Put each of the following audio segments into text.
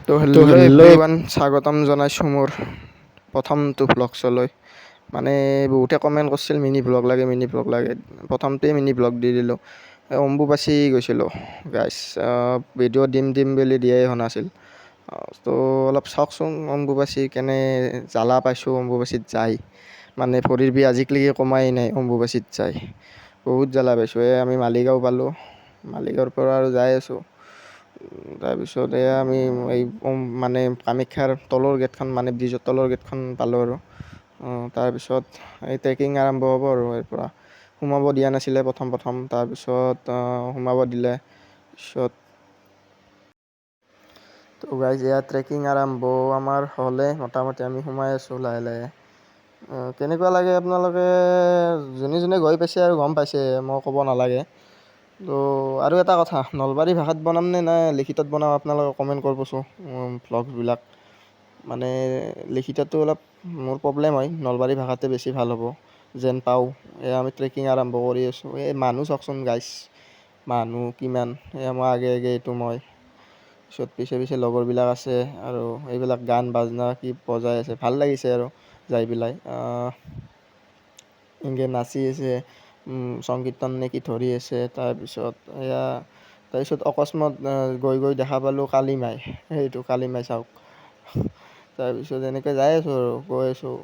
তো hello' everyone, স্বাগতম জনাইছোঁ মোৰ প্ৰথমটো ভ্লগছলৈ। মানে বহুতে কমেণ্ট কৰিছিল মিনি ভ্লগ লাগে, প্ৰথমতেই মিনি ভ্লগ দি দিলোঁ। অম্বুবাচী গৈছিলোঁ গাইছ, ভিডিঅ' দিম বুলি দিয়াই হোৱা নাছিল। তো অলপ চাওকচোন অম্বুবাচী কেনে জ্বালা পাইছোঁ অম্বুবাচীত যাই। মানে ভৰিৰ বিষ আজিলৈকে কমাই নাই অম্বুবাচীত যাই, বহুত জ্বালা পাইছোঁ। আমি মালিগাঁও পালোঁ, মালিগাঁৱৰ পৰা আৰু যাই আছোঁ। তাৰপিছত আমি এই মানে কামাখ্যাৰ তলৰ গেটখন, মানে ব্ৰিজৰ তলৰ গেটখন পালোঁ আৰু তাৰপিছত এই ট্ৰেকিং আৰম্ভ হ'ব আৰু ইয়াৰ পৰা। সোমাব দিয়া নাছিলে প্ৰথম তাৰপিছত সোমাব দিলে। পিছত তো গাইজ এয়া ট্ৰেকিং আৰম্ভ আমাৰ হ'লে, মোটামুটি আমি সোমাই আছোঁ লাহে লাহে। কেনেকুৱা লাগে আপোনালোকে যোনে গৈ পাইছে আৰু গম পাইছে, মই ক'ব নালাগে। তো আৰু এটা কথা, নলবাৰী ভাষাত বনাম নে লিখিতত বনাম আপোনালোকে কমেণ্ট কৰিবচোন। ভ্লগবিলাক মানে লিখিতটো অলপ মোৰ প্ৰব্লেম হয়, নলবাৰী ভাষাতে বেছি ভাল হ'ব যেন পাওঁ। আমি ট্ৰেকিং আৰম্ভ কৰি আছোঁ। এই মানুহ চাওকচোন গাইছ, মানুহ কিমান। মই আগে এইটো মই, পিছত পিছে লগৰবিলাক আছে আৰু এইবিলাক গান বাজনা কি বজাই আছে, ভাল লাগিছে আৰু যাই পেলাই। এনেকৈ নাচি আছে, সংকীৰ্তন নে কি ধৰি আছে। তাৰপিছত অকস্মাত গৈ দেখা পালোঁ কালি মাই, সেইটো কালি মাই চাওক। তাৰপিছত এনেকৈ যাই আছোঁ আৰু গৈ আছোঁ,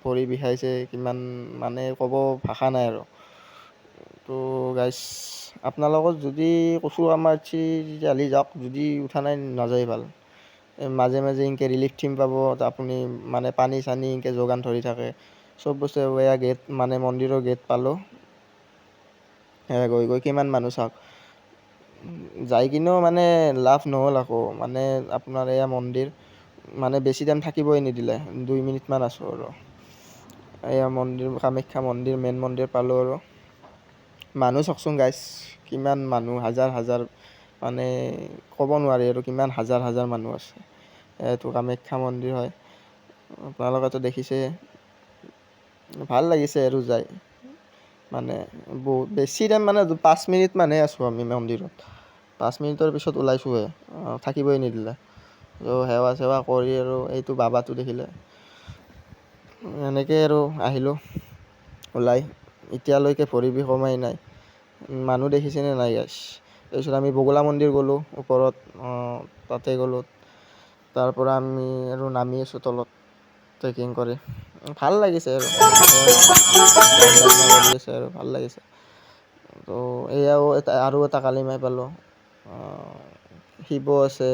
ভৰি বিষাইছে কিমান, মানে ক'ব ভাষা নাই আৰু। তো গাইছ আপোনালোকৰ যদি কৈছোঁ আমাৰ তেতিয়াহ'লে যাওক, যদি উঠা নাই নাযায় ভাল। মাজে এনেকৈ ৰিলিফ থীম পাব, আপুনি মানে পানী চানী এনেকৈ যোগান ধৰি থাকে চব বস্তু। এয়া গেট, মানে মন্দিৰৰ গেট পালোঁ। সেয়া গৈ কিমান মানুহ চাওক। যাই কিনেও মানে লাভ নহ'ল আকৌ, মানে আপোনাৰ এয়া মন্দিৰ মানে বেছি টাইম থাকিবই নিদিলে, 2 মিনিটমান আছোঁ আৰু। এয়া মন্দিৰ, কামাখ্যা মন্দিৰ, মেইন মন্দিৰ পালোঁ আৰু। মানুহ চাওকচোন গাইছ, কিমান মানুহ, হাজাৰ মানে ক'ব নোৱাৰি আৰু কিমান হাজাৰ মানুহ আছে। এইটো কামাখ্যা মন্দিৰ হয়, আপোনালোকেতো দেখিছে। ভাল লাগিছে আৰু যাই, মানে বহুত বেছি টাইম, মানে 5 মিনিটমানহে আছোঁ আমি মন্দিৰত। 5 মিনিটৰ পিছত ওলাইছোঁহে, থাকিবই নিদিলে। তো সেৱা চেৱা কৰি আৰু এইটো বাবাটো দেখিলে, এনেকৈ আৰু আহিলোঁ ওলাই। এতিয়ালৈকে ভৰি বিষ কমাই নাই। মানুহ দেখিছেনে নাই গাইছ। তাৰপিছত আমি বগলা মন্দিৰ গ'লোঁ ওপৰত, তাতে গ'লোঁ। তাৰপৰা আমি আৰু নামি আছোঁ তলত ট্ৰেকিং কৰি। ভাল লাগিছে আৰু গান বাজনা কৰি আছে আৰু ভাল লাগিছে। তো এয়াও আৰু এটা কালি মাই পালোঁ। শিৱ আছে,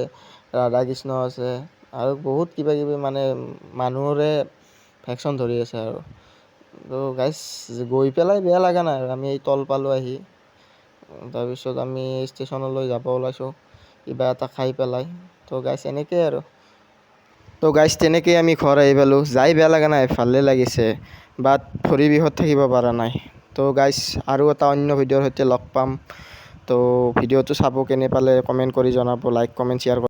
ৰাধা কৃষ্ণ আছে আৰু বহুত কিবাকিবি, মানে মানুহৰে ভেকশ্যন ধৰি আছে আৰু। তো গাইছ গৈ পেলাই বেয়া লগা নাই আৰু। আমি এই তল পালোঁ আহি, তাৰপিছত আমি ষ্টেচনলৈ যাব ওলাইছোঁ কিবা এটা খাই পেলাই। তো গাইছ এনেকৈ আৰু। তো গাইছ তেনেকৈ আমি ঘৰ আহি পালোঁ। যাই বেয়া লগা নাই, ভালেই লাগিছে, বাট ভৰি বিষত থাকিব পৰা নাই। তো গাইছ আৰু এটা অন্য ভিডিঅ'ৰ সৈতে লগ পাম। তো ভিডিঅ'টো চাব, কেনে পালে কমেণ্ট কৰি জনাব, লাইক কমেণ্ট শ্বেয়াৰ